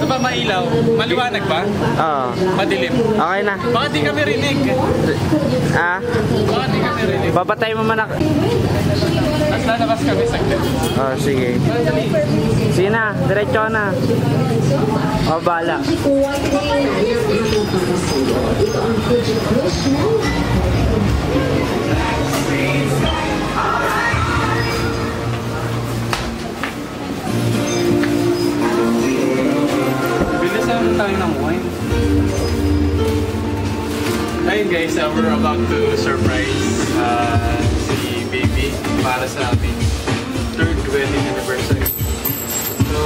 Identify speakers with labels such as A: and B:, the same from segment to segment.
A: ba mailaw? Maliwanag ba?
B: Oo.
A: Madilim.
B: Okay na.
A: Baka di kami rinig.
B: Ah?
A: Baka di kami rinig.
B: Papatay mo man ako.
A: Tapos lalabas kami saglit.
B: Oh, sige. Sige na, diretso na. O, bala.
A: Bilisan tayo ng wine. Ayun guys, we're about to surprise si Baby para sa ating 3rd wedding anniversary. So,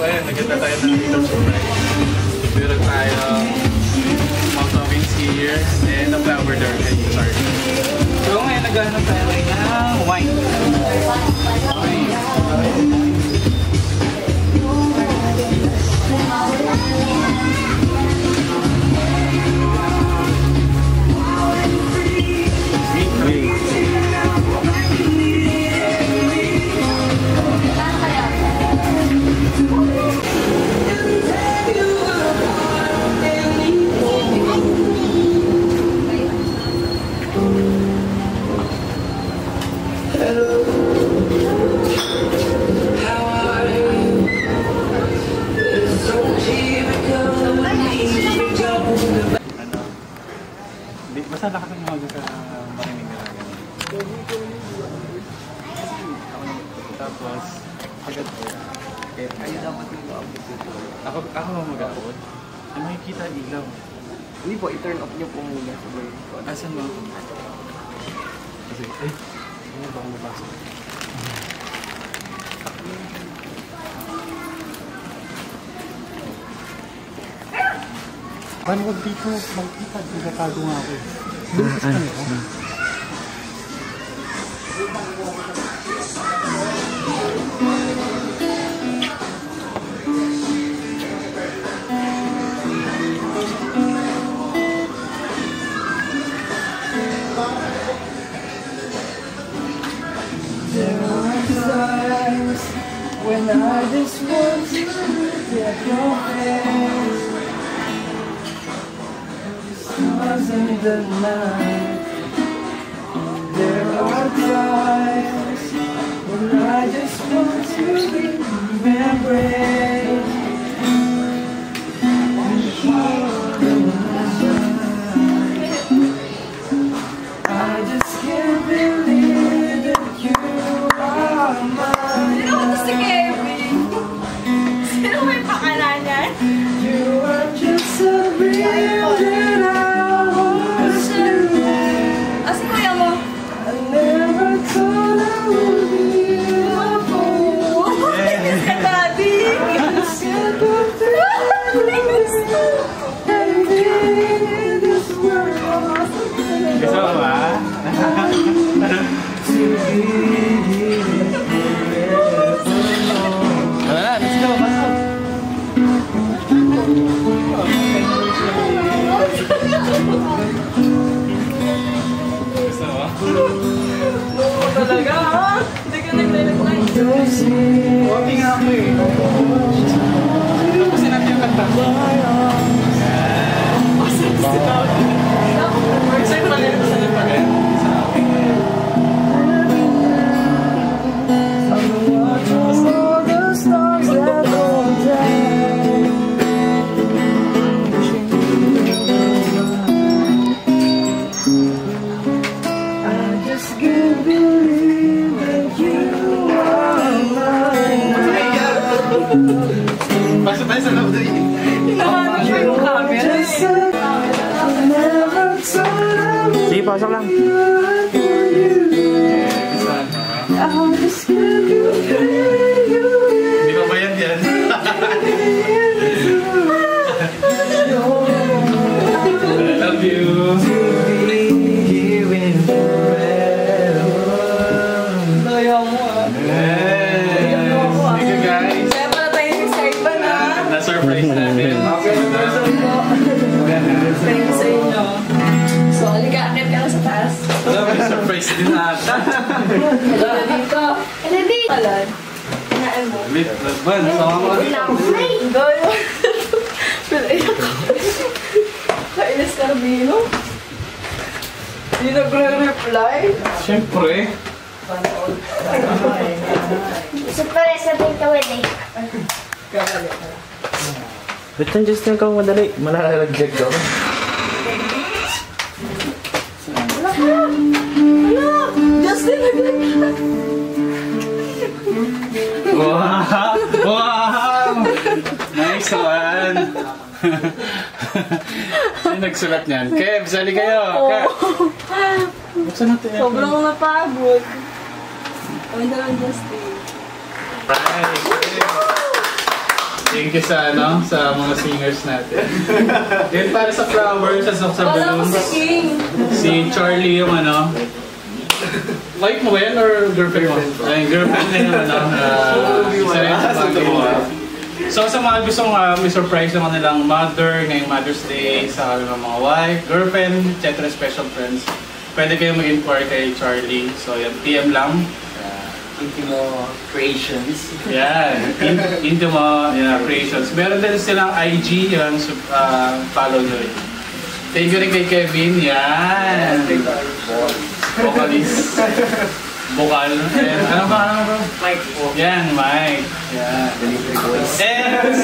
A: ayun, naganda tayo ng little surprise. Meron tayo Mountain Whiskey here and a flower there kay Sarge. So, ngayon naghanap tayo ng wine. Basta lakas ng mga ka marinig na lang. Tapos, agad ko. Ayaw dapat yung upload dito. Ako mag-upload. Ay, makikita ang ilaw.
C: Hindi po, i-turn off nyo po muna.
A: Asan mo? Kasi, ay, ano ba akong mapasok?
C: Paano ko dito magkita? Nagkatago nga ako eh. Doon sa kanila.
D: There are times when I just want to look at your face. Stars in the night. There are times when I just want to embrace. I just can't believe that you are mine.
E: Sino ko si Kevin? Sino may pakala niyan?
D: You are just so real that I want you.
E: Si kuya mo?
D: I never thought I would be a fool.
E: Yes, ka, Daddy!
D: Just can't believe anything in this world.
A: Gusto mo ba?
D: To be here forever.
A: Wala, let's go, pasok. Gusto mo?
E: Oo talaga, ha? Hindi ka naglalagay.
A: Wati nga ako eh. Tapusin natin yung kanta. Excited pa rin sa nagpagan. Sa akin.
D: All the stars that go down. I just can't believe that you are mine.
A: Pasok tayo sa loob doon.
E: Hinahanap ko yung camera eh.
D: Never thought I would
B: Sige, pasok lang.
D: be I just can't believe you.
A: Hindi ko bayad yan. I love you.
E: Ayaw mo, ah.
A: Thank you guys.
E: Kaya pala tayo yung excitement, ha?
A: Na-surprise natin.
E: Thank you sa inyo. So, halika, akit ka na sa taas.
A: Wala, may surprise din ata.
E: Halika dito. Halika dito. Alan, hinaan mo.
A: Wait, Ban, sama mo.
E: Go yun. Kainis Carbino? Hindi nagre-reply?
A: Siyempre.
F: Gusto pa rin sabihin ka, Wede.
B: Ba't yung Justin ka madali? Malalaglag ka.
E: Justin, naglag.
A: Wow! Wow! Nice one! Sino nagsulat niyan? Kev, sali kayo! Kev! Buksan natin yan.
E: Sobrang napagod. Kami na lang, Justin.
A: Nice! Thank you sa, sa mga singers natin. Then para sa flowers, sa
E: Wala ko
A: balloons,
E: si King.
A: si Charlie yung wife mo ba yan or girlfriend mo? Ay, girlfriend na yung isa rin sa bagay mo. So sa mga gustong may surprise ng kanilang mother, ngayong Mother's Day, sa kanilang mga wife, girlfriend, etc. special friends, pwede kayo mag-inquire kay Charlie. So yan, PM lang.
D: Intimo Creations.
A: Yan, Intimo Creations. Meron din silang IG, yan, follow nyo rin. Thank you rin kay Kevin, yan. Vocalist. Vocal. And ano ba, bro?
D: Mike po.
A: Yan, Mike. Yan. And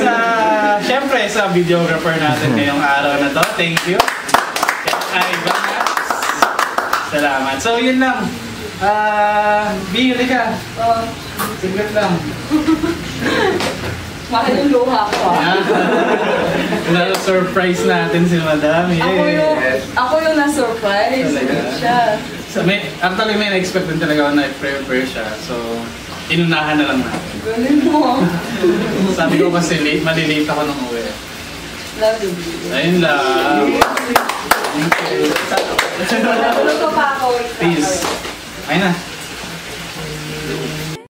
A: syempre sa videographer natin ngayong araw na to, thank you. Ay, salamat. So yun lang. Bili ka. Siglit lang.
E: Mahal yung luha ko.
A: Surprise natin si Madam.
E: Ako yung na-surprise. Siya.
A: So, actually may na-expect din talaga ako na i-prepare siya. So, inunahan na lang natin.
E: Galing mo.
A: Sabi ko kasi malilate ako nung uwi.
E: Love you.
A: Ayun lang. Thank you.
E: Wala ko pa ako.
A: Peace. Ayun na.